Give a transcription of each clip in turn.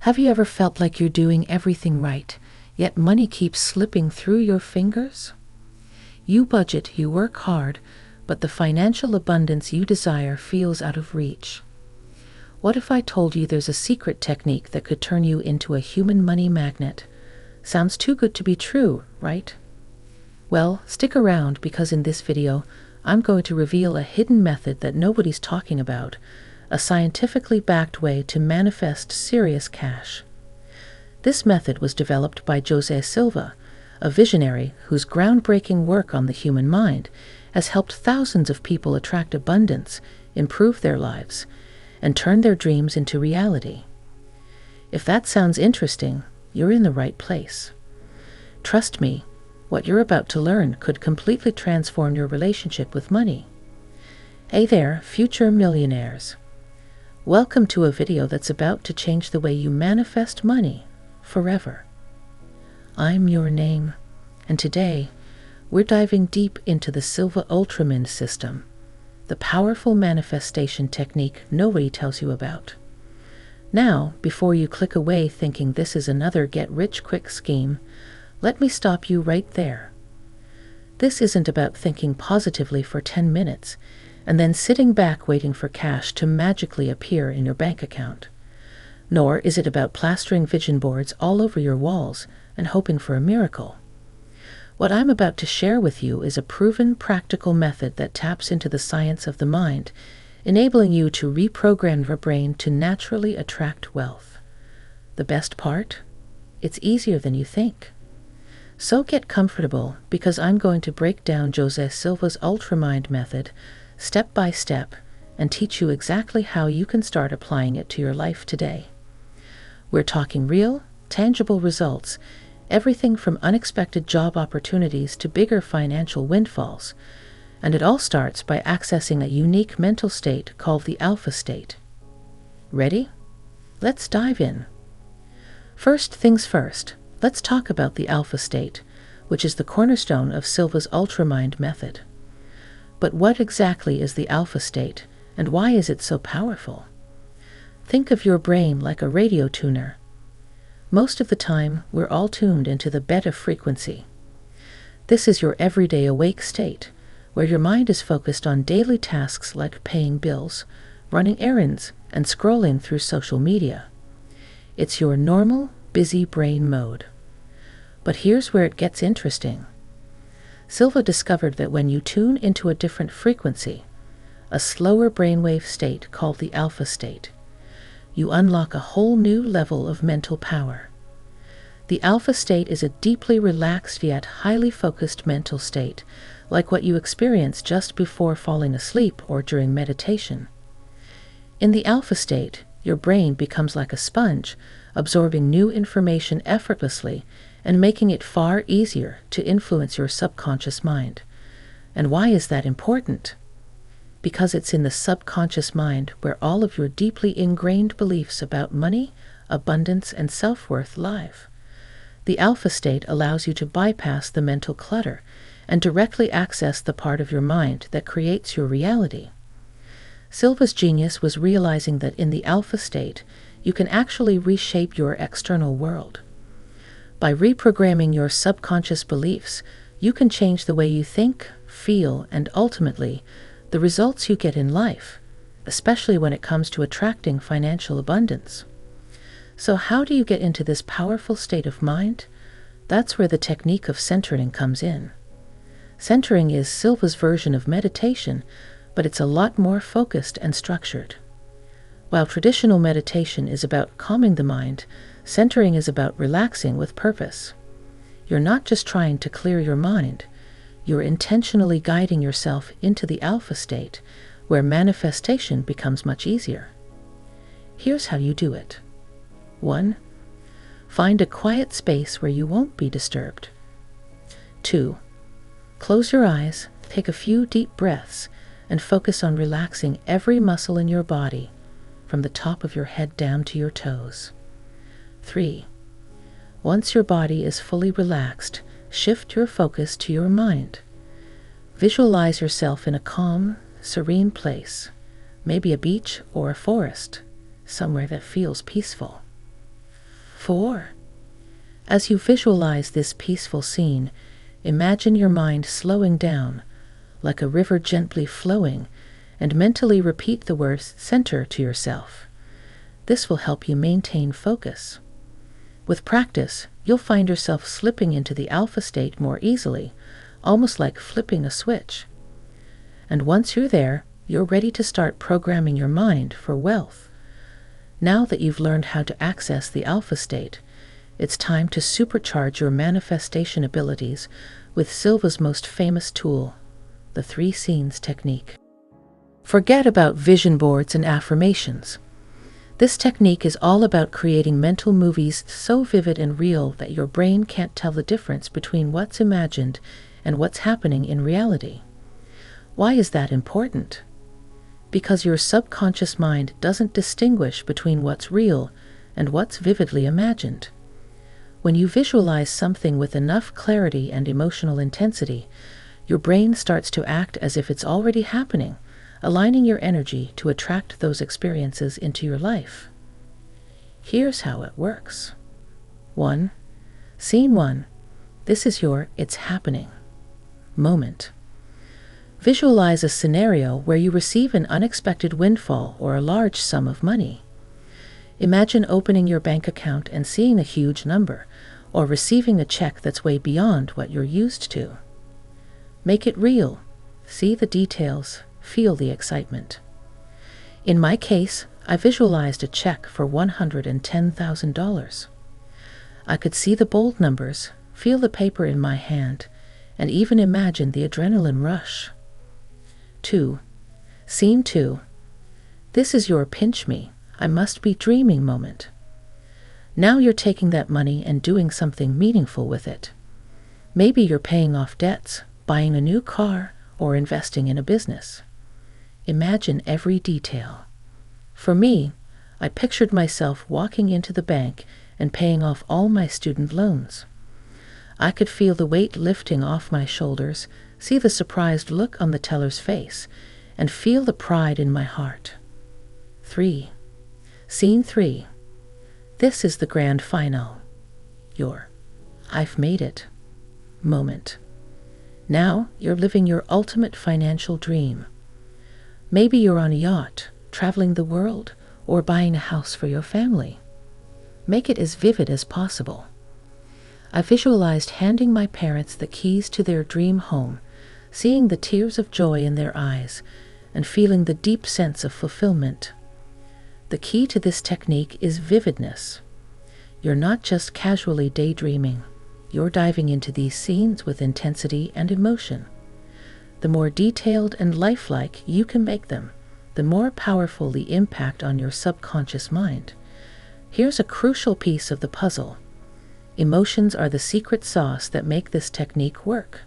Have you ever felt like you're doing everything right, yet money keeps slipping through your fingers? You budget, you work hard, but the financial abundance you desire feels out of reach. What if I told you there's a secret technique that could turn you into a human money magnet? Sounds too good to be true, right? Well, stick around because in this video, I'm going to reveal a hidden method that nobody's talking about, a scientifically backed way to manifest serious cash. This method was developed by José Silva, a visionary whose groundbreaking work on the human mind has helped thousands of people attract abundance, improve their lives, and turn their dreams into reality. If that sounds interesting, you're in the right place. Trust me, what you're about to learn could completely transform your relationship with money. Hey there, future millionaires. Welcome to a video that's about to change the way you manifest money forever. I'm Your Name, and today we're diving deep into the Silva Ultraman system, the powerful manifestation technique nobody tells you about. Now, before you click away thinking this is another get-rich-quick scheme, let me stop you right there. This isn't about thinking positively for 10 minutes and then sitting back waiting for cash to magically appear in your bank account. Nor is it about plastering vision boards all over your walls and hoping for a miracle. What I'm about to share with you is a proven practical method that taps into the science of the mind, enabling you to reprogram your brain to naturally attract wealth. The best part? It's easier than you think. So get comfortable because I'm going to break down José Silva's Ultramind method step by step and teach you exactly how you can start applying it to your life today. We're talking real, tangible results, everything from unexpected job opportunities to bigger financial windfalls. And it all starts by accessing a unique mental state called the alpha state. Ready? Let's dive in. First things first, let's talk about the alpha state, which is the cornerstone of Silva's Ultramind method. But what exactly is the alpha state, and why is it so powerful? Think of your brain like a radio tuner. Most of the time, we're all tuned into the beta frequency. This is your everyday awake state, where your mind is focused on daily tasks like paying bills, running errands, and scrolling through social media. It's your normal, busy brain mode. But here's where it gets interesting. Silva discovered that when you tune into a different frequency, a slower brainwave state called the alpha state, you unlock a whole new level of mental power. The alpha state is a deeply relaxed yet highly focused mental state, like what you experience just before falling asleep or during meditation. In the alpha state, your brain becomes like a sponge, absorbing new information effortlessly and making it far easier to influence your subconscious mind. And why is that important? Because it's in the subconscious mind where all of your deeply ingrained beliefs about money, abundance, and self-worth live. The alpha state allows you to bypass the mental clutter and directly access the part of your mind that creates your reality. Silva's genius was realizing that in the alpha state, you can actually reshape your external world. By reprogramming your subconscious beliefs, you can change the way you think, feel, and ultimately, the results you get in life, especially when it comes to attracting financial abundance. So how do you get into this powerful state of mind? That's where the technique of centering comes in. Centering is Silva's version of meditation, but it's a lot more focused and structured. While traditional meditation is about calming the mind, centering is about relaxing with purpose. You're not just trying to clear your mind, you're intentionally guiding yourself into the alpha state, where manifestation becomes much easier. Here's how you do it. 1. Find a quiet space where you won't be disturbed. 2. Close your eyes, take a few deep breaths, and focus on relaxing every muscle in your body, from the top of your head down to your toes. 3. Once your body is fully relaxed, shift your focus to your mind. Visualize yourself in a calm, serene place, maybe a beach or a forest, somewhere that feels peaceful. 4. As you visualize this peaceful scene, imagine your mind slowing down, like a river gently flowing, and mentally repeat the words center to yourself. This will help you maintain focus. With practice, you'll find yourself slipping into the alpha state more easily, almost like flipping a switch. And once you're there, you're ready to start programming your mind for wealth. Now that you've learned how to access the alpha state, it's time to supercharge your manifestation abilities with Silva's most famous tool, the 3 scenes technique. Forget about vision boards and affirmations. This technique is all about creating mental movies so vivid and real that your brain can't tell the difference between what's imagined and what's happening in reality. Why is that important? Because your subconscious mind doesn't distinguish between what's real and what's vividly imagined. When you visualize something with enough clarity and emotional intensity, your brain starts to act as if it's already happening, aligning your energy to attract those experiences into your life. Here's how it works. 1. Scene 1. This is your "it's happening" moment. Visualize a scenario where you receive an unexpected windfall or a large sum of money. Imagine opening your bank account and seeing a huge number, or receiving a check that's way beyond what you're used to. Make it real. See the details. Feel the excitement. In my case, I visualized a check for $110,000. I could see the bold numbers, feel the paper in my hand, and even imagine the adrenaline rush. 2. Scene 2. This is your pinch me, I must be dreaming moment. Now you're taking that money and doing something meaningful with it. Maybe you're paying off debts, buying a new car, or investing in a business. Imagine every detail. For me, I pictured myself walking into the bank and paying off all my student loans. I could feel the weight lifting off my shoulders, see the surprised look on the teller's face, and feel the pride in my heart. 3. Scene 3. This is the grand final. Your "I've made it" moment. Now you're living your ultimate financial dream. Maybe you're on a yacht, traveling the world, or buying a house for your family. Make it as vivid as possible. I visualized handing my parents the keys to their dream home, seeing the tears of joy in their eyes, and feeling the deep sense of fulfillment. The key to this technique is vividness. You're not just casually daydreaming. You're diving into these scenes with intensity and emotion. The more detailed and lifelike you can make them, the more powerful the impact on your subconscious mind. Here's a crucial piece of the puzzle. Emotions are the secret sauce that make this technique work.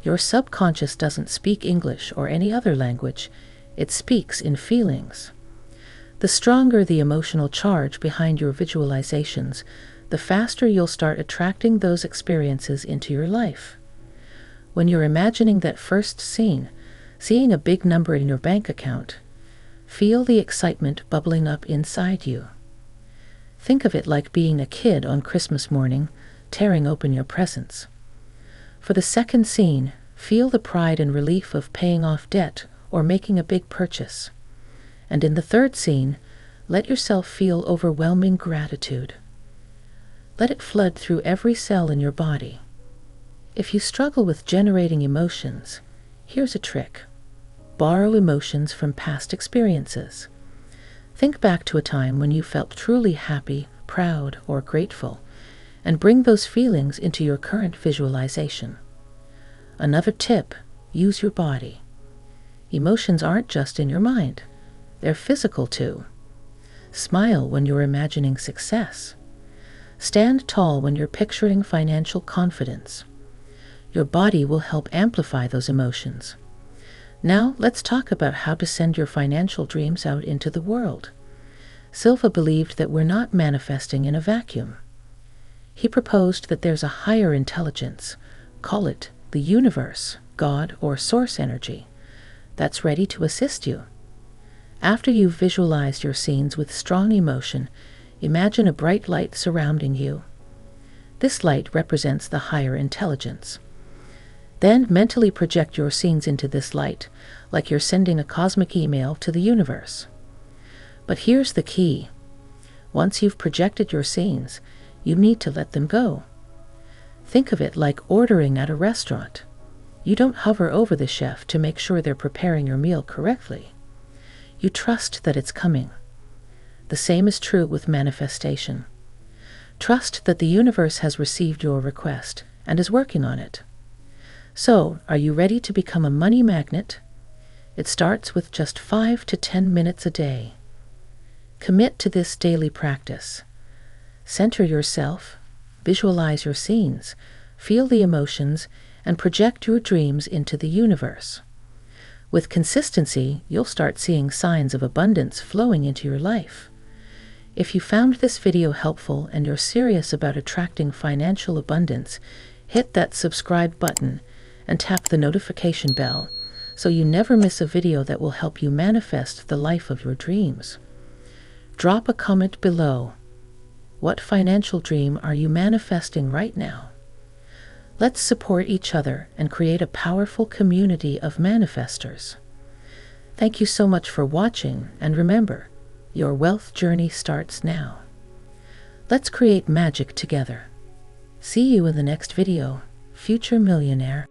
Your subconscious doesn't speak English or any other language. It speaks in feelings. The stronger the emotional charge behind your visualizations, the faster you'll start attracting those experiences into your life. When you're imagining that first scene, seeing a big number in your bank account, feel the excitement bubbling up inside you. Think of it like being a kid on Christmas morning, tearing open your presents. For the second scene, feel the pride and relief of paying off debt or making a big purchase. And in the third scene, let yourself feel overwhelming gratitude. Let it flood through every cell in your body. If you struggle with generating emotions, here's a trick. Borrow emotions from past experiences. Think back to a time when you felt truly happy, proud, or grateful, and bring those feelings into your current visualization. Another tip, use your body. Emotions aren't just in your mind. They're physical too. Smile when you're imagining success. Stand tall when you're picturing financial confidence. Your body will help amplify those emotions. Now, let's talk about how to send your financial dreams out into the world. Silva believed that we're not manifesting in a vacuum. He proposed that there's a higher intelligence, call it the universe, God, or source energy, that's ready to assist you. After you've visualized your scenes with strong emotion, Imagine a bright light surrounding you. This light represents the higher intelligence. Then mentally project your scenes into this light, like you're sending a cosmic email to the universe. But here's the key. Once you've projected your scenes, you need to let them go. Think of it like ordering at a restaurant. You don't hover over the chef to make sure they're preparing your meal correctly. You trust that it's coming. The same is true with manifestation. Trust that the universe has received your request and is working on it. So, are you ready to become a money magnet? It starts with just 5 to 10 minutes a day. Commit to this daily practice. Center yourself, visualize your scenes, feel the emotions, and project your dreams into the universe. With consistency, you'll start seeing signs of abundance flowing into your life. If you found this video helpful and you're serious about attracting financial abundance, hit that subscribe button and tap the notification bell so you never miss a video that will help you manifest the life of your dreams. Drop a comment below. What financial dream are you manifesting right now? Let's support each other and create a powerful community of manifestors. Thank you so much for watching, and remember, your wealth journey starts now. Let's create magic together. See you in the next video, future millionaire.